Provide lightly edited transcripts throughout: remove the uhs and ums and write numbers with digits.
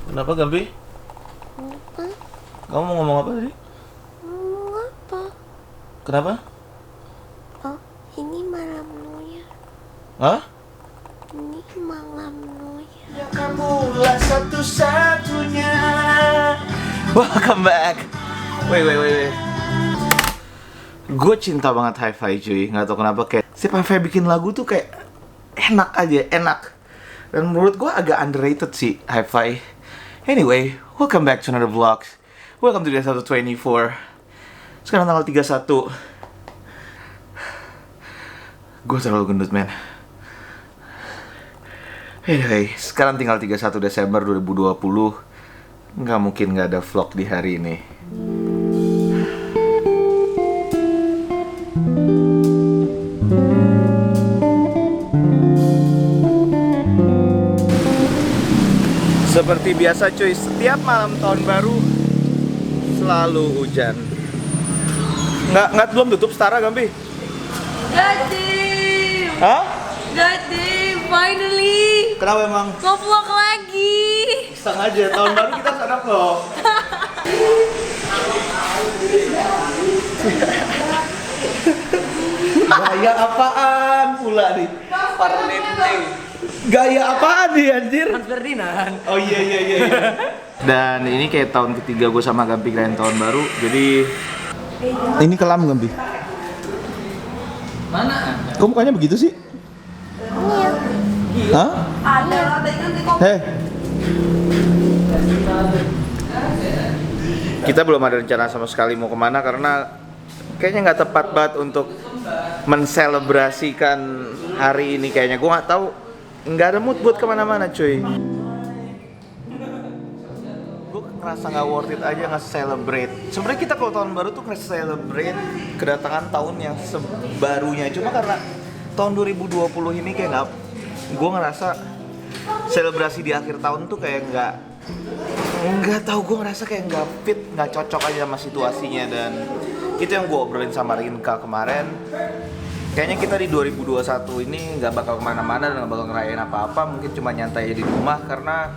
Kenapa Gambi? Kamu mau ngomong apa tadi? Ngomong apa? Kenapa? Oh, ini malam Noya. Hah? Ini malam Noya. Ya kamulah satu-satunya. Welcome back. Wait. Gue cinta banget Hi-Fi cuy. Gak tau kenapa kayak setiap Hi-Fi bikin lagu tuh kayak enak aja, enak. Dan menurut gue agak underrated sih Hi-Fi. Anyway, welcome back to another vlogs. Welcome to day 124. Sekarang tanggal 31. Gue terlalu gendut men. Anyway, sekarang tinggal 31 Desember 2020. Nggak mungkin nggak ada vlog di hari ini. Seperti biasa cuy, setiap malam tahun baru selalu hujan. Nggak belum tutup Setara Gambi? Dadim! Hah? Dadim, finally! Kenapa emang? Nge-vlog lagi! Sengaja, tahun baru kita sadar loh. Gaya apaan pula nih? Parlente. Gaya apaan nih anjir? Hans Ferdinand. Oh iya. Dan ini kayak tahun ketiga gue sama Gampi kalian tahun baru. Jadi ini kelam Gampi. Mana Anda? Kok mukanya begitu sih? Hah? Ada ganti kok. Hei. Kita belum ada rencana sama sekali mau kemana karena kayaknya nggak tepat banget untuk menselebrasikan hari ini kayaknya. Gue nggak tahu, nggak ada mood buat kemana-mana cuy. Gue ngerasa nggak worth it aja nge-celebrate. Sebenarnya kita kalau tahun baru tuh nge-celebrate kedatangan tahun yang sebarunya. Cuma karena tahun 2020 ini kayak nggak, gue ngerasa selebrasi di akhir tahun tuh kayak nggak tahu, gue ngerasa kayak nggak fit, nggak cocok aja sama situasinya. Dan itu yang gue obrolin sama Rinka kemarin. Kayaknya kita di 2021 ini nggak bakal kemana-mana dan nggak bakal ngerayain apa-apa. Mungkin cuma nyantai aja di rumah karena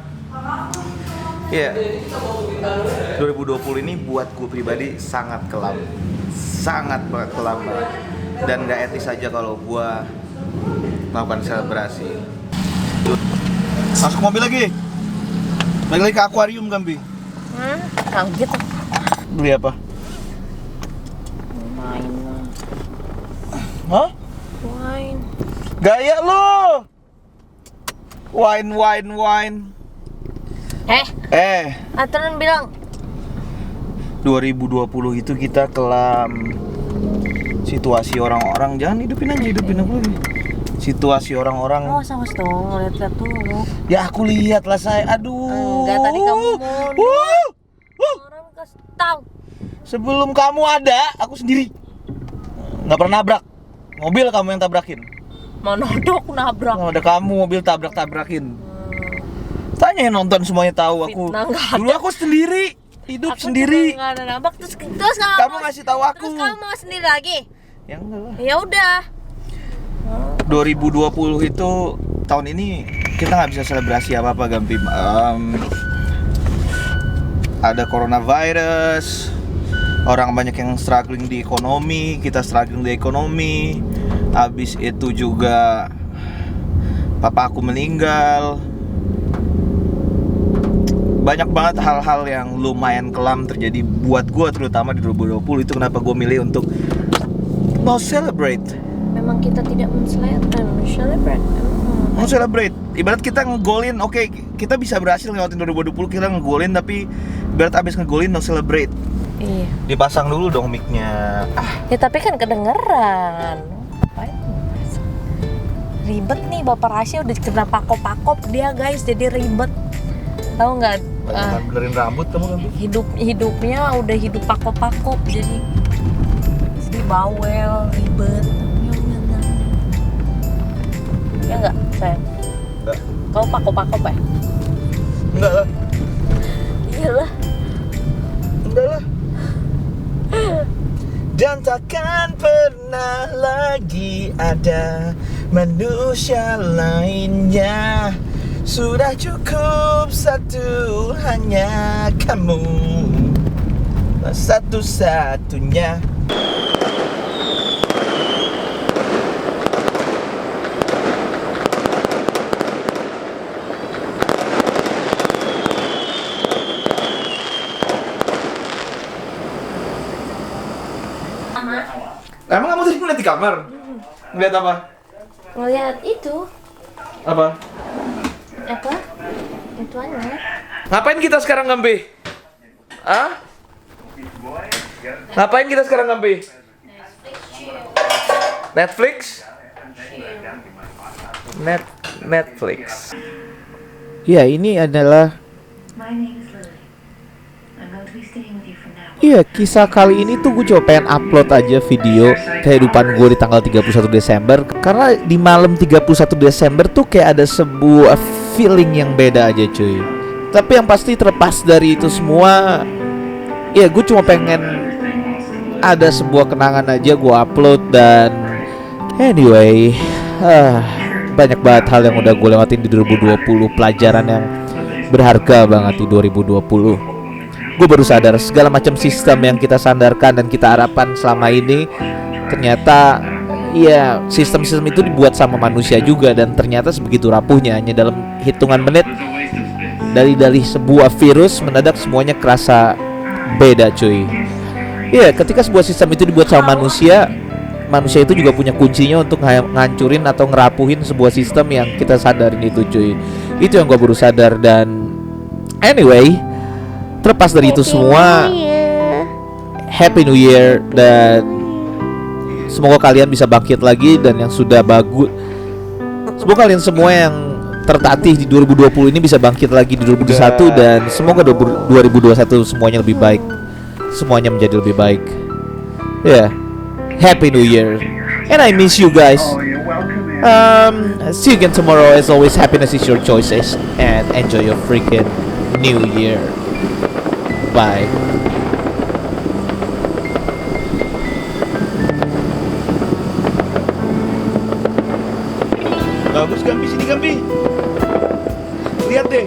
ya 2020 ini buat gue pribadi sangat kelam, sangat banget kelam banget. Dan nggak etis aja kalau gue melakukan selebrasi. Masuk mobil lagi. Balik lagi ke akuarium Gambi. Kaget. Beli apa? Wine. Hah? Wine. Gaya lu. Wine. Aturan bilang 2020 itu kita kelam. Situasi orang-orang, jangan hidupin aku lagi. Situasi orang-orang. awas dong, lihat dulu. Ya aku lihat lah saya. Aduh. Enggak, tadi kamu mundur. Orang kasih tahu. Sebelum kamu ada, aku sendiri. Nggak pernah nabrak. Mobil kamu yang tabrakin. Mana dok nabrak. Ada kamu mobil tabrak-tabrakin. Tanya yang nonton semuanya tahu aku. Fitnah, nggak ada. Dulu aku sendiri, hidup Aku sendiri. juga nggak ada nabrak terus Kamu ngasih tahu aku. Terus kamu mau sendiri lagi? Ya enggak lah. Ya udah. 2020 itu tahun ini kita nggak bisa selebrasi apa-apa Gampi. Ada coronavirus, orang banyak yang struggling di ekonomi, kita struggling di ekonomi. Habis itu juga papa aku meninggal. Banyak banget hal-hal yang lumayan kelam terjadi buat gue terutama di 2020. Itu kenapa gue milih untuk no celebrate. Memang kita tidak men-celebrate. Mau celebrate, ibarat kita ngegolin, oke, kita bisa berhasil ngelewatin 2020, kita ngegolin, tapi ibarat abis ngegolin, no celebrate. Iya. Dipasang dulu dong mic-nya. Ya tapi kan kedengeran. Ngapain? Ribet nih, Bapak Rasya udah kena pakop-pakop dia guys, jadi ribet. Tahu nggak? Banyak benerin rambut kamu kan? Hidupnya udah hidup pakop-pakop, jadi bawel, ribet. Ya enggak, sayang? Enggak. Kau pakop-pakop ya? Enggak lah. Iyalah. Enggak lah. Dan takkan pernah lagi ada manusia lainnya Sudah cukup satu, hanya kamu satu-satunya. Emang kamu tadi ngeliat di kamar? Ngeliat apa? Ngeliat itu Apa? apa? Ituannya. Ngapain kita sekarang, Gampi? Hah? Ngapain kita sekarang, Gampi? Netflix? Netflix. Ya, ini adalah iya, kisah kali ini tuh gue coba pengen upload aja video kehidupan gue di tanggal 31 Desember. Karena di malam 31 Desember tuh kayak ada sebuah feeling yang beda aja cuy. Tapi yang pasti terlepas dari itu semua, ya gue cuma pengen ada sebuah kenangan aja gue upload. Dan anyway, banyak banget hal yang udah gue lewatin di 2020. Pelajaran yang berharga banget di 2020. Gue baru sadar segala macam sistem yang kita sandarkan dan kita harapkan selama ini ternyata ya sistem-sistem itu dibuat sama manusia juga, dan ternyata sebegitu rapuhnya. Hanya dalam hitungan menit dari sebuah virus mendadak semuanya kerasa beda cuy. Ya, ketika sebuah sistem itu dibuat sama manusia, manusia itu juga punya kuncinya untuk ngancurin atau ngerapuhin sebuah sistem yang kita sadarin itu cuy. Itu yang gue baru sadar. Dan anyway, terlepas dari itu semua, Happy New Year, dan semoga kalian bisa bangkit lagi. Dan yang sudah bagus, semoga kalian semua yang tertatih di 2020 ini bisa bangkit lagi di 2021. Dan semoga 2021 semuanya lebih baik, semuanya menjadi lebih baik. Ya, Happy New Year, and I miss you guys. See you again tomorrow. As always, happiness is your choices, and enjoy your freaking New Year. Bye. Bagus, Gampi, sini Gampi. Lihat deh.